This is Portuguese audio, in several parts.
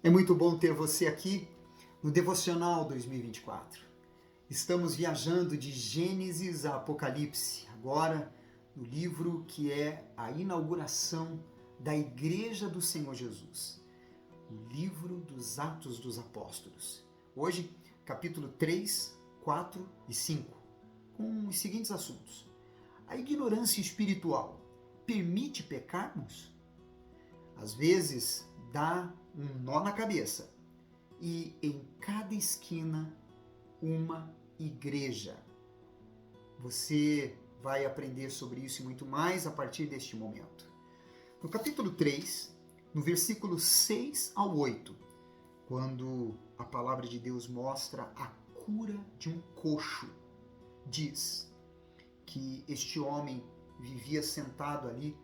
É muito bom ter você aqui no Devocional 2024. Estamos viajando de Gênesis a Apocalipse, agora no livro que é a inauguração da Igreja do Senhor Jesus, o livro dos Atos dos Apóstolos. Hoje, capítulo 3, 4 e 5, com os seguintes assuntos. A ignorância espiritual permite pecarmos? Às vezes, dá um nó na cabeça. E em cada esquina, uma igreja. Você vai aprender sobre isso e muito mais a partir deste momento. No capítulo 3, no versículo 6 ao 8, quando a palavra de Deus mostra a cura de um coxo, diz que este homem vivia sentado ali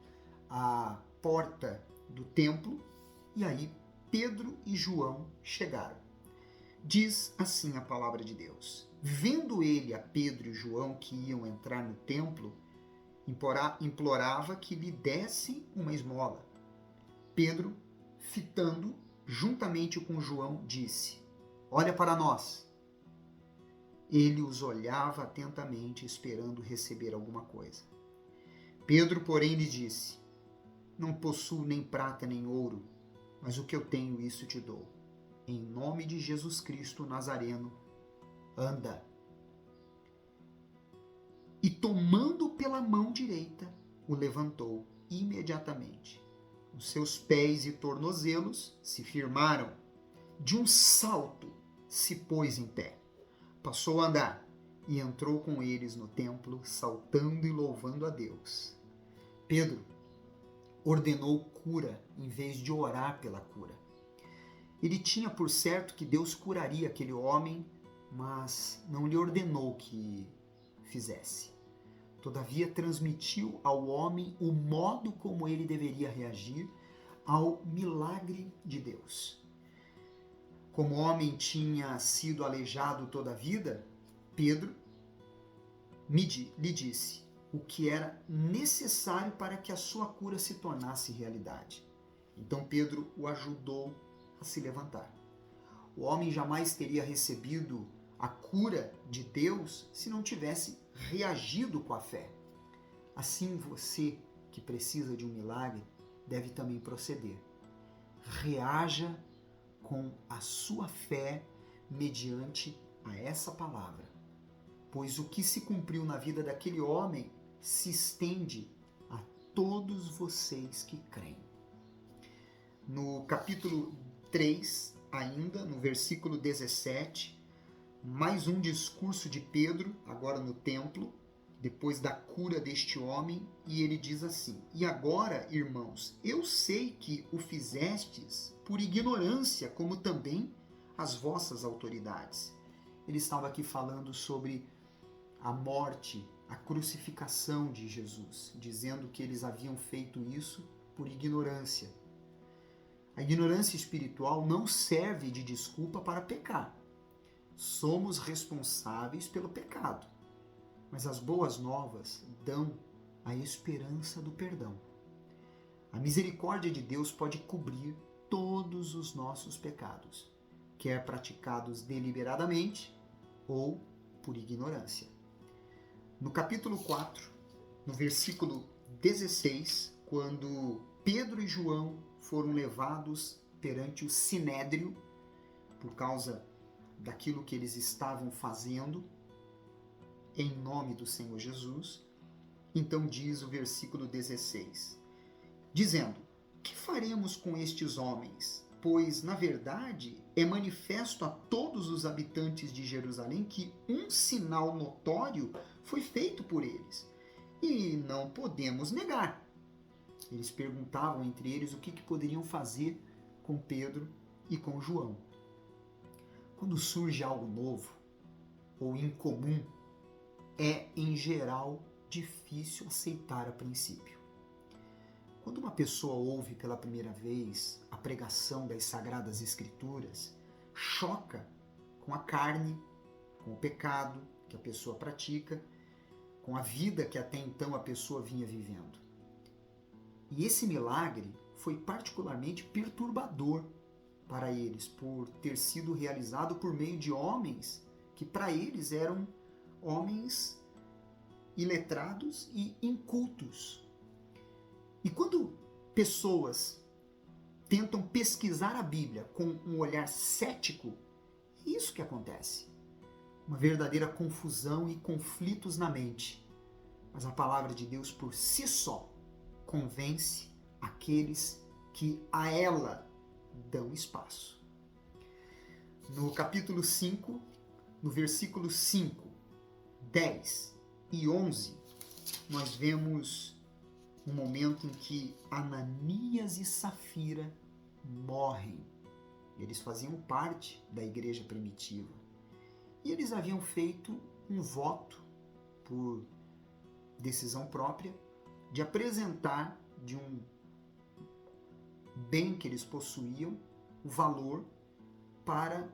à porta do templo e aí Pedro e João chegaram. Diz assim a palavra de Deus: vendo ele a Pedro e João que iam entrar no templo, implorava que lhe dessem uma esmola. Pedro, fitando juntamente com João, disse: olha para nós. Ele os olhava atentamente, esperando receber alguma coisa. Pedro, porém, lhe disse: não possuo nem prata nem ouro, mas o que eu tenho, isso te dou. Em nome de Jesus Cristo Nazareno, anda. E tomando pela mão direita, o levantou imediatamente. Os seus pés e tornozelos se firmaram. De um salto, se pôs em pé. Passou a andar e entrou com eles no templo, saltando e louvando a Deus. Pedro ordenou cura em vez de orar pela cura. Ele tinha por certo que Deus curaria aquele homem, mas não lhe ordenou que fizesse. Todavia, transmitiu ao homem o modo como ele deveria reagir ao milagre de Deus. Como o homem tinha sido aleijado toda a vida, Pedro lhe disse o que era necessário para que a sua cura se tornasse realidade. Então Pedro o ajudou a se levantar. O homem jamais teria recebido a cura de Deus se não tivesse reagido com a fé. Assim você, que precisa de um milagre, deve também proceder. Reaja com a sua fé mediante a essa palavra, pois o que se cumpriu na vida daquele homem se estende a todos vocês que creem. No capítulo 3, ainda, no versículo 17, mais um discurso de Pedro, agora no templo, depois da cura deste homem, e ele diz assim: e agora, irmãos, eu sei que o fizestes por ignorância, como também as vossas autoridades. Ele estava aqui falando sobre a morte, a crucificação de Jesus, dizendo que eles haviam feito isso por ignorância. A ignorância espiritual não serve de desculpa para pecar. Somos responsáveis pelo pecado, mas as boas novas dão a esperança do perdão. A misericórdia de Deus pode cobrir todos os nossos pecados, quer praticados deliberadamente ou por ignorância. No capítulo 4, no versículo 16, quando Pedro e João foram levados perante o Sinédrio por causa daquilo que eles estavam fazendo em nome do Senhor Jesus, então diz o versículo 16, dizendo: que faremos com estes homens? Pois, na verdade, é manifesto a todos os habitantes de Jerusalém que um sinal notório foi feito por eles, e não podemos negar. Eles perguntavam entre eles o que poderiam fazer com Pedro e com João. Quando surge algo novo ou incomum, é, em geral, difícil aceitar a princípio. Quando uma pessoa ouve pela primeira vez a pregação das Sagradas Escrituras, choca com a carne, com o pecado que a pessoa pratica, com a vida que até então a pessoa vinha vivendo. E esse milagre foi particularmente perturbador para eles, por ter sido realizado por meio de homens que para eles eram homens iletrados e incultos. E quando pessoas tentam pesquisar a Bíblia com um olhar cético, é isso que acontece. Uma verdadeira confusão e conflitos na mente. Mas a palavra de Deus por si só convence aqueles que a ela dão espaço. No capítulo 5, no versículo 5, 10 e 11, nós vemos um momento em que Ananias e Safira morrem. Eles faziam parte da igreja primitiva. E eles haviam feito um voto, por decisão própria, de apresentar de um bem que eles possuíam, o valor para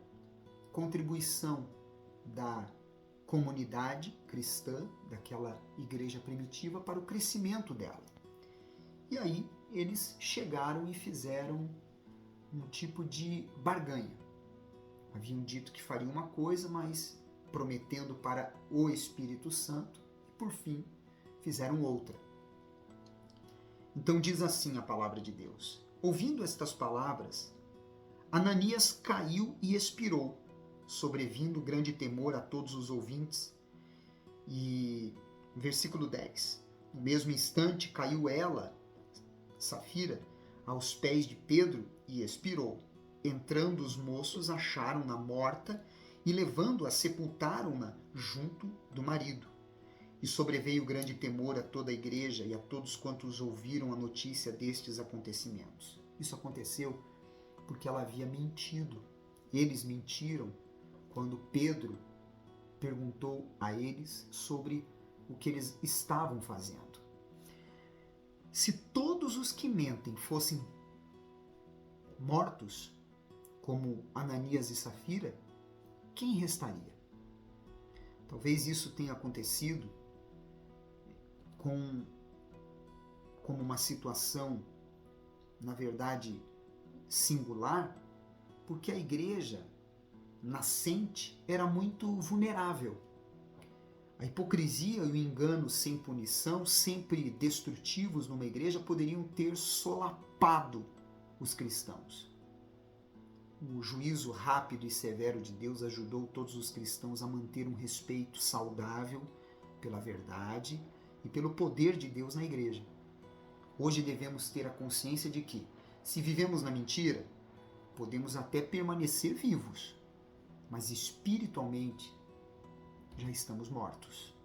contribuição da comunidade cristã, daquela igreja primitiva, para o crescimento dela. E aí eles chegaram e fizeram um tipo de barganha. Haviam dito que fariam uma coisa, mas prometendo para o Espírito Santo, e por fim fizeram outra. Então diz assim a palavra de Deus: ouvindo estas palavras, Ananias caiu e expirou, sobrevindo grande temor a todos os ouvintes. E versículo 10: no mesmo instante caiu ela, Safira, aos pés de Pedro e expirou. Entrando os moços, acharam-na morta e, levando-a, sepultaram-na junto do marido. E sobreveio grande temor a toda a igreja e a todos quantos ouviram a notícia destes acontecimentos. Isso aconteceu porque ela havia mentido. Eles mentiram quando Pedro perguntou a eles sobre o que eles estavam fazendo. Se todos os que mentem fossem mortos, como Ananias e Safira, quem restaria? Talvez isso tenha acontecido como uma situação, na verdade, singular, porque a igreja nascente era muito vulnerável. A hipocrisia e o engano sem punição, sempre destrutivos numa igreja, poderiam ter solapado os cristãos. O juízo rápido e severo de Deus ajudou todos os cristãos a manter um respeito saudável pela verdade e pelo poder de Deus na igreja. Hoje devemos ter a consciência de que, se vivemos na mentira, podemos até permanecer vivos, mas espiritualmente já estamos mortos.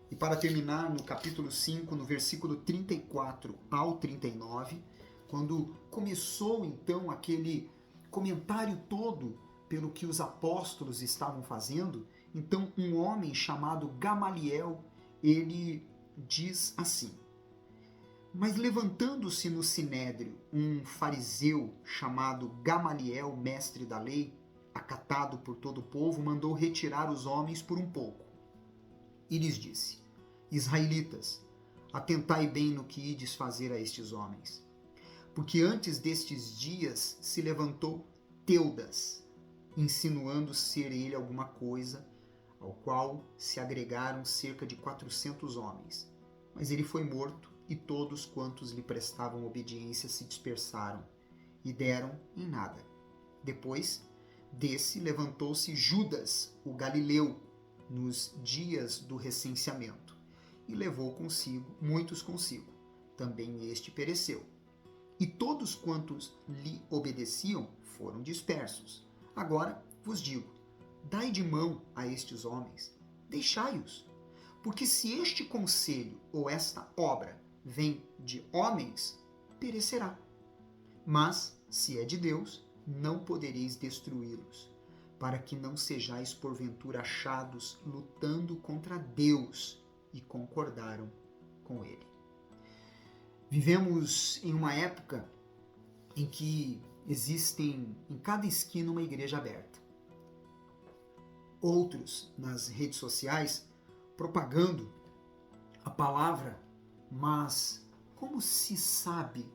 E para terminar, no capítulo 5, no versículo 34 ao 39, quando começou então aquele comentário todo pelo que os apóstolos estavam fazendo, então um homem chamado Gamaliel, ele diz assim: mas levantando-se no sinédrio um fariseu chamado Gamaliel, mestre da lei, acatado por todo o povo, mandou retirar os homens por um pouco. E lhes disse: Israelitas, atentai bem no que ides fazer a estes homens. Porque antes destes dias se levantou Teudas, insinuando ser ele alguma coisa, ao qual se agregaram cerca de 400 homens. Mas ele foi morto, e todos quantos lhe prestavam obediência se dispersaram, e deram em nada. Depois desse levantou-se Judas, o Galileu, nos dias do recenseamento, e levou muitos consigo. Também este pereceu. E todos quantos lhe obedeciam foram dispersos. Agora vos digo, dai de mão a estes homens, deixai-os, porque se este conselho ou esta obra vem de homens, perecerá. Mas, se é de Deus, não podereis destruí-los, para que não sejais porventura achados lutando contra Deus. E concordaram com ele. Vivemos em uma época em que existem em cada esquina uma igreja aberta. Outros nas redes sociais propagando a palavra, mas como se sabe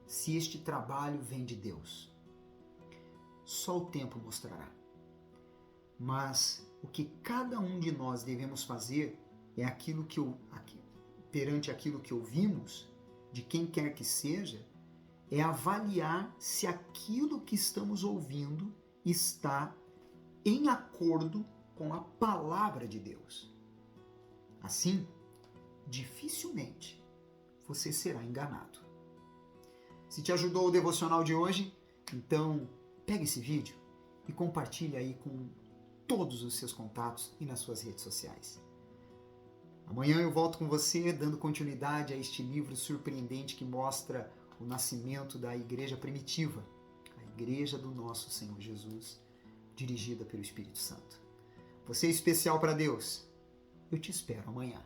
se este trabalho vem de Deus? só o tempo mostrará. Mas o que cada um de nós devemos fazer é perante aquilo que ouvimos, de quem quer que seja, é avaliar se aquilo que estamos ouvindo está em acordo com a palavra de Deus. Assim, dificilmente você será enganado. Se te ajudou o devocional de hoje, então pega esse vídeo e compartilhe aí com todos os seus contatos e nas suas redes sociais. Amanhã eu volto com você, dando continuidade a este livro surpreendente que mostra o nascimento da igreja primitiva, a igreja do nosso Senhor Jesus, dirigida pelo Espírito Santo. Você é especial para Deus. Eu te espero amanhã.